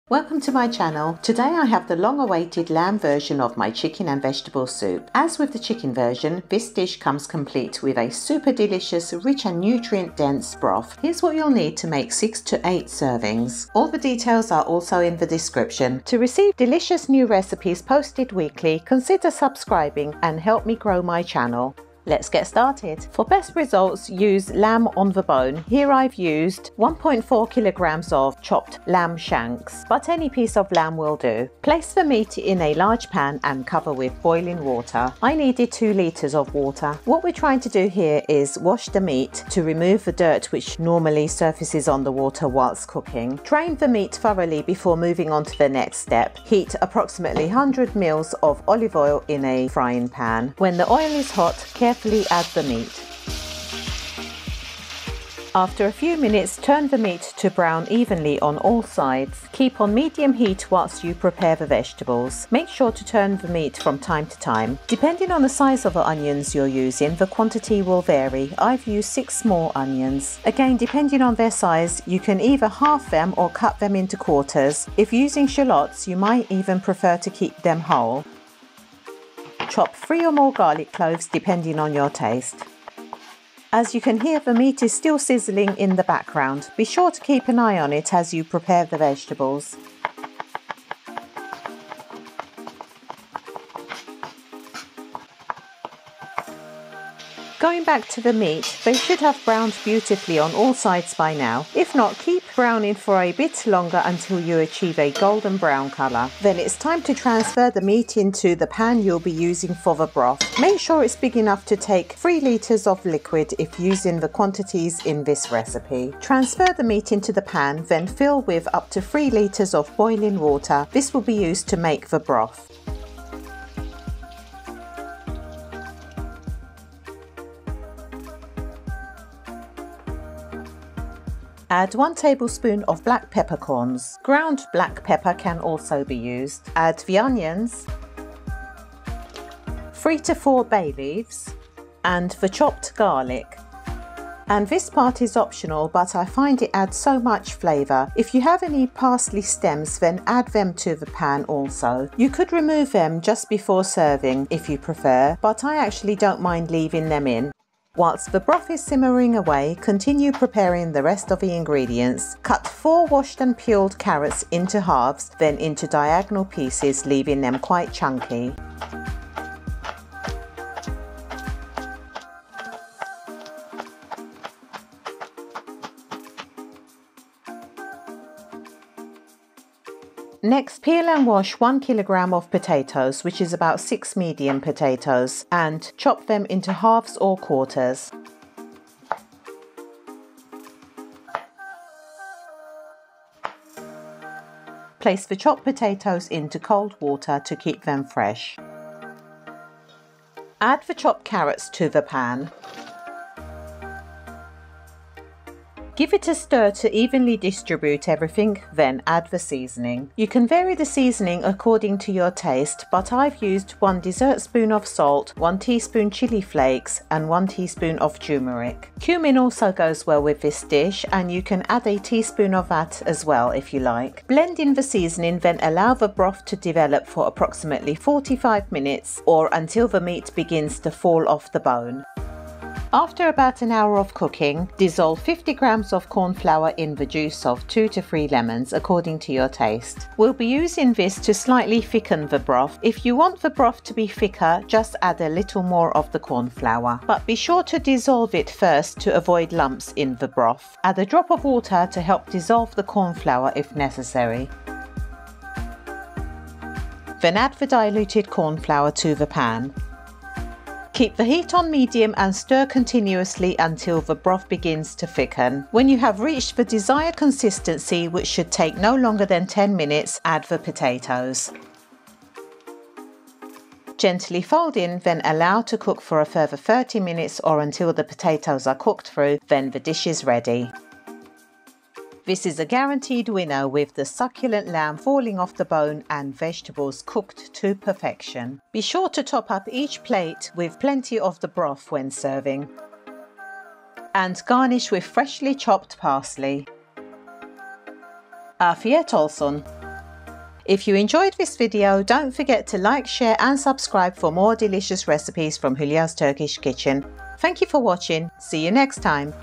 Welcome to my channel. Today I have the long-awaited lamb version of my chicken and vegetable soup. As with the chicken version, this dish comes complete with a super delicious, rich and nutrient-dense broth. Here's what you'll need to make 6 to 8 servings. All the details are also in the description. To receive delicious new recipes posted weekly, consider subscribing and help me grow my channel. Let's get started. For best results, use lamb on the bone. Here I've used 1.4 kilograms of chopped lamb shanks, but any piece of lamb will do. Place the meat in a large pan and cover with boiling water. I needed 2 liters of water. What we're trying to do here is wash the meat to remove the dirt which normally surfaces on the water whilst cooking. Drain the meat thoroughly before moving on to the next step. Heat approximately 100 ml of olive oil in a frying pan. When the oil is hot, carefully add the meat. After a few minutes, turn the meat to brown evenly on all sides. Keep on medium heat whilst you prepare the vegetables. Make sure to turn the meat from time to time. Depending on the size of the onions you're using, the quantity will vary. I've used 6 small onions. Again, depending on their size, you can either halve them or cut them into quarters. If using shallots, you might even prefer to keep them whole. Chop 3 or more garlic cloves depending on your taste. As you can hear, the meat is still sizzling in the background. Be sure to keep an eye on it as you prepare the vegetables. Going back to the meat, they should have browned beautifully on all sides by now. If not, keep browning for a bit longer until you achieve a golden brown colour. Then it's time to transfer the meat into the pan you'll be using for the broth. Make sure it's big enough to take 3 litres of liquid if using the quantities in this recipe. Transfer the meat into the pan, then fill with up to 3 litres of boiling water. This will be used to make the broth. Add 1 tablespoon of black peppercorns. Ground black pepper can also be used. Add the onions, 3 to 4 bay leaves, and the chopped garlic. And this part is optional, but I find it adds so much flavour. If you have any parsley stems, then add them to the pan also. You could remove them just before serving if you prefer, but I actually don't mind leaving them in. Whilst the broth is simmering away, continue preparing the rest of the ingredients. Cut 4 washed and peeled carrots into halves, then into diagonal pieces, leaving them quite chunky. Next, peel and wash 1 kilogram of potatoes, which is about 6 medium potatoes, and chop them into halves or quarters. Place the chopped potatoes into cold water to keep them fresh. Add the chopped carrots to the pan. Give it a stir to evenly distribute everything, then add the seasoning. You can vary the seasoning according to your taste, but I've used 1 dessert spoon of salt, 1 teaspoon chili flakes and 1 teaspoon of tumeric. Cumin also goes well with this dish, and you can add a teaspoon of that as well if you like. Blend in the seasoning, then allow the broth to develop for approximately 45 minutes or until the meat begins to fall off the bone. After about an hour of cooking, dissolve 50 grams of cornflour in the juice of 2 to 3 lemons according to your taste. We'll be using this to slightly thicken the broth. If you want the broth to be thicker, just add a little more of the cornflour. But be sure to dissolve it first to avoid lumps in the broth. Add a drop of water to help dissolve the cornflour if necessary. Then add the diluted cornflour to the pan. Keep the heat on medium and stir continuously until the broth begins to thicken. When you have reached the desired consistency, which should take no longer than 10 minutes, add the potatoes. Gently fold in, then allow to cook for a further 30 minutes or until the potatoes are cooked through, then the dish is ready. This is a guaranteed winner with the succulent lamb falling off the bone and vegetables cooked to perfection. Be sure to top up each plate with plenty of the broth when serving. And garnish with freshly chopped parsley. Afiyet Olsun. If you enjoyed this video, don't forget to like, share and subscribe for more delicious recipes from Hülya's Turkish Kitchen. Thank you for watching. See you next time.